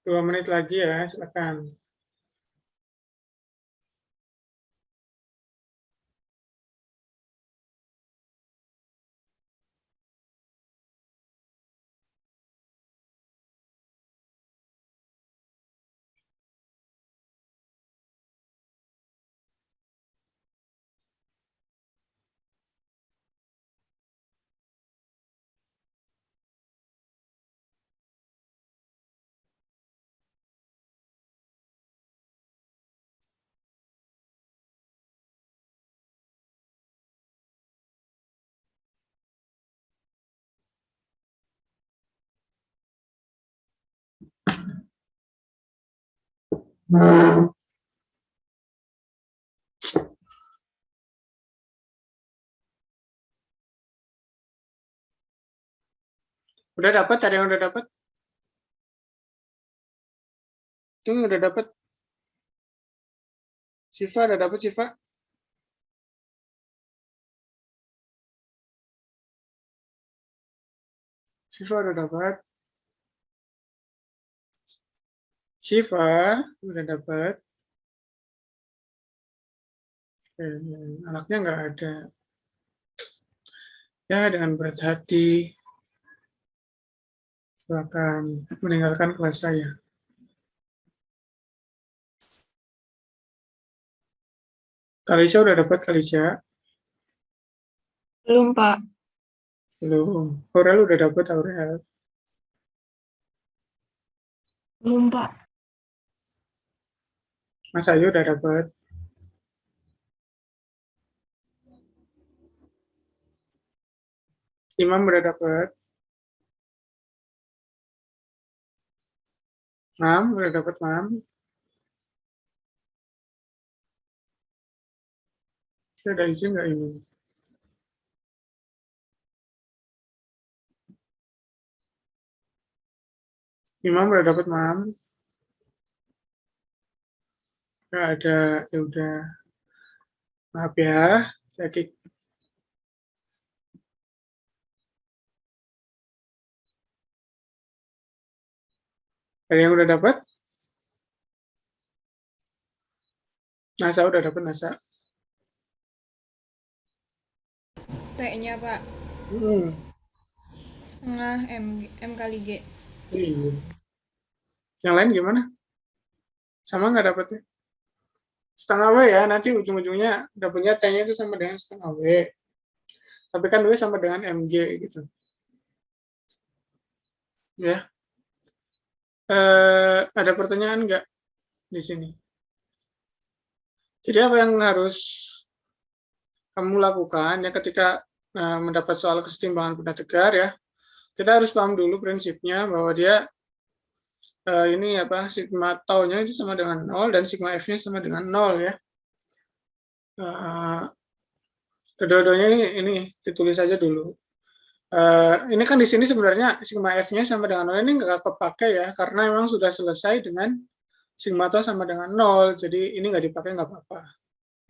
Dua menit lagi ya, silakan. Udah dapat? Ada yang udah dapat? Itu udah dapat? Siva udah dapat, Siva? Siva udah dapat? Siva udah dapat? Anaknya nggak ada. Ya, dengan berat hati akan meninggalkan kelas saya. Kalisha udah dapat, Kalisha? Belum, Pak. Belum. Aurel udah dapat, Aurel? Belum, Pak. Mas Ayu udah dapat? Imam udah dapat? Mam udah dapat, Mam? Ada isi nggak ini? Imam udah dapat, Mam? Nggak ada, ya udah. Maaf ya, saya kick. Ada yang udah dapat? Nasa udah dapat, Nasa? T-nya, Pak. Setengah M kali G. Iya. Yang lain gimana? Sama nggak dapatnya? Setengah W ya, nanti ujung-ujungnya dapatnya T-nya itu sama dengan setengah W. Tapi kan W sama dengan MG gitu. Ya. Ada pertanyaan nggak di sini? Jadi apa yang harus kamu lakukan ya ketika mendapat soal kesetimbangan benda tegar ya? Kita harus paham dulu prinsipnya bahwa dia ini apa sigma tau-nya itu sama dengan 0 dan sigma f-nya sama dengan 0 ya. Kedua-duanya ini ditulis saja dulu. Ini kan di sini sebenarnya sigma f-nya sama dengan 0 ini nggak kepakai ya, karena memang sudah selesai dengan sigma tau sama dengan 0, jadi ini nggak dipakai nggak apa-apa.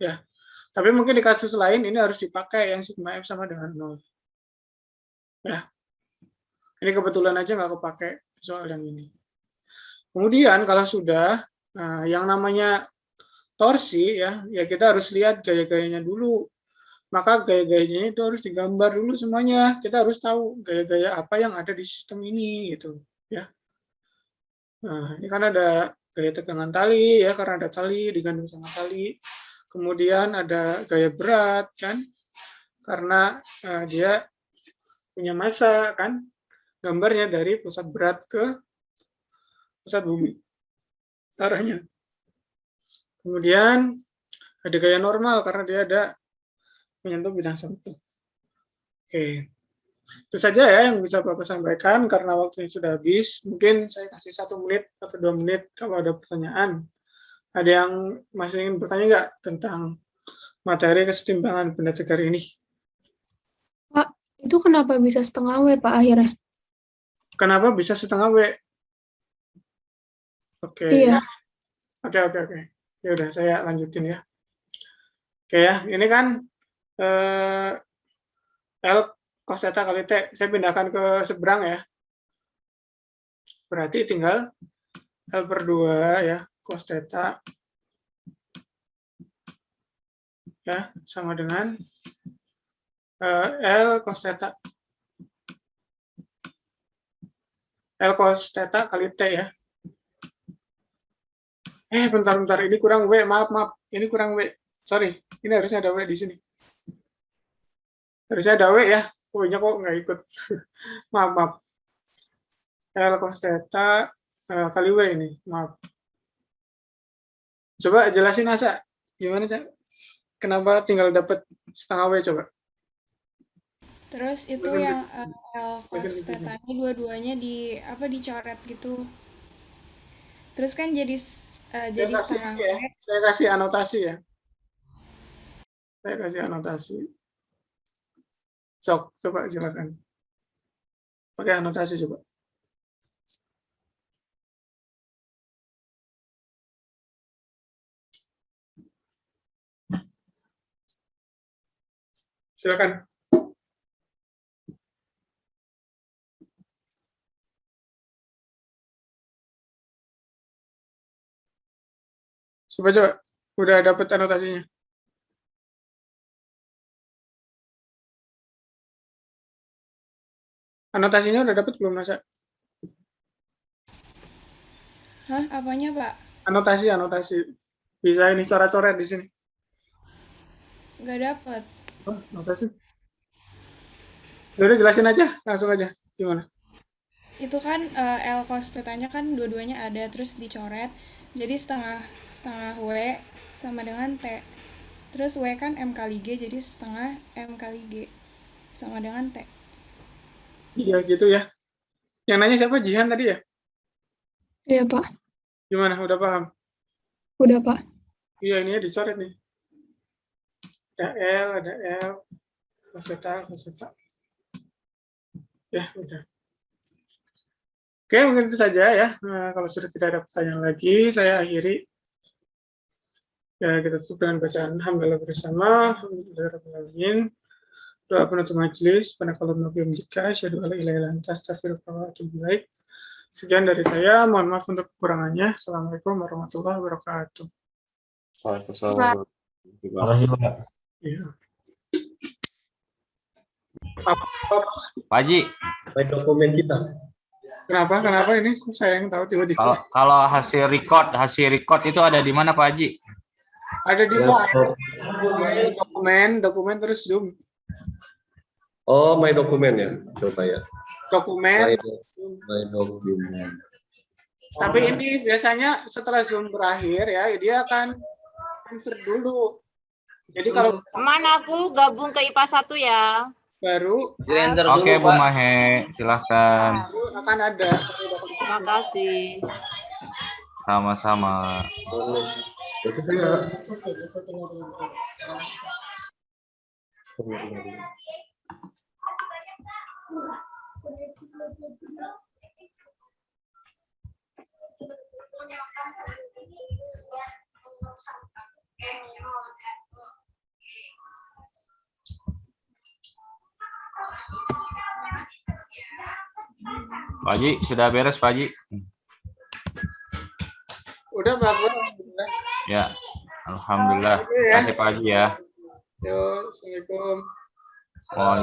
Ya. Tapi mungkin di kasus lain ini harus dipakai yang sigma f sama dengan 0. Ya. Ini kebetulan aja nggak kepakai soal yang ini. Kemudian kalau sudah yang namanya torsi ya kita harus lihat gaya-gayanya dulu. Maka gaya-gayanya itu harus digambar dulu semuanya. Kita harus tahu gaya-gaya apa yang ada di sistem ini gitu ya. Nah, ini kan ada gaya tegangan tali ya karena ada tali digandung sama tali. Kemudian ada gaya berat kan karena dia punya massa kan. Gambarnya dari pusat berat ke pusat bumi arahnya. Kemudian ada gaya normal karena dia ada menyentuh bidang satu. Oke, itu saja ya yang bisa Bapak sampaikan karena waktunya sudah habis. Mungkin saya kasih 1 menit atau 2 menit kalau ada pertanyaan. Ada yang masih ingin bertanya nggak tentang materi kesetimbangan benda tegar ini? Pak, itu kenapa bisa setengah W, Pak, akhirnya? Kenapa bisa setengah W? Oke. Iya. Oke. Ya udah saya lanjutin ya. Oke ya, ini kan L cos theta kali T. Saya pindahkan ke seberang ya. Berarti tinggal L per 2 ya, cos theta ya sama dengan L cos theta. L cos theta kali T ya. Bentar. Ini kurang W. Maaf. Ini kurang W. Sorry. Ini harusnya ada W di sini. Harusnya ada W ya. W-nya kok nggak ikut. Maaf. L cos theta kali W ini. Maaf. Coba jelasin Asa. Gimana, Cak? Kenapa tinggal dapat setengah W coba? Terus itu yang L cos theta-nya dua-duanya dicoret gitu. Terus kan jadi Jadi setengah ya. W. Saya kasih anotasi ya. Saya kasih anotasi. Sok, coba silakan. Pakai anotasi coba. Silakan. Coba. Udah dapat anotasinya. Anotasinya udah dapat belum, Nasa? Hah, apanya, Pak? Anotasi. Bisa ini coret-coret di sini. Nggak dapet. Oh, anotasi. Udah jelasin aja, langsung aja. Gimana? Itu kan L cos theta-nya kan dua-duanya ada, terus dicoret. Jadi setengah W sama dengan T. Terus W kan M kali G, jadi setengah M kali G sama dengan T. Iya gitu ya. Yang nanya siapa? Jihan tadi ya? Iya, Pak. Gimana? Udah paham? Udah, Pak. Iya, ini ya dicoret nih. Ada L, cos theta. Ya, udah. Oke, mungkin itu saja ya. Nah, kalau sudah tidak ada pertanyaan lagi, saya akhiri. Ya, kita tutup dengan bacaan hamdalah bersama. Alhamdulillahirrahmanirrahim. Doa penutup majelis. Subhanakallahumma wa bihamdika, asyhadu an la ilaha illa anta, astaghfiruka wa atubu ilaik. Sekian dari saya. Mohon maaf untuk kekurangannya. Assalamualaikum warahmatullahi wabarakatuh. Waalaikumsalam. Terima kasih, Pak. Ya. Pak Haji, Dokumen kita. Kenapa ini? Saya yang tahu tiba-tiba. kalau hasil record itu ada di mana Pak Haji? Ada di file. Dokumen terus Zoom. Oh, my dokumen ya. Coba ya. Dokumen. My dokumen. Tapi ini biasanya setelah Zoom berakhir ya, dia akan insert dulu. Jadi kalau Mana aku gabung ke IPA 1 ya. baru Oke, Bu Mahe, silahkan. akan ada. Terima kasih. Sama-sama. Itu saya. Pak Haji, sudah beres Pak Haji? Udah bagus. Alhamdulillah. Ya, Alhamdulillah. Terima kasih Pak Haji ya. Yo, Assalamualaikum. Waalaikumsalam.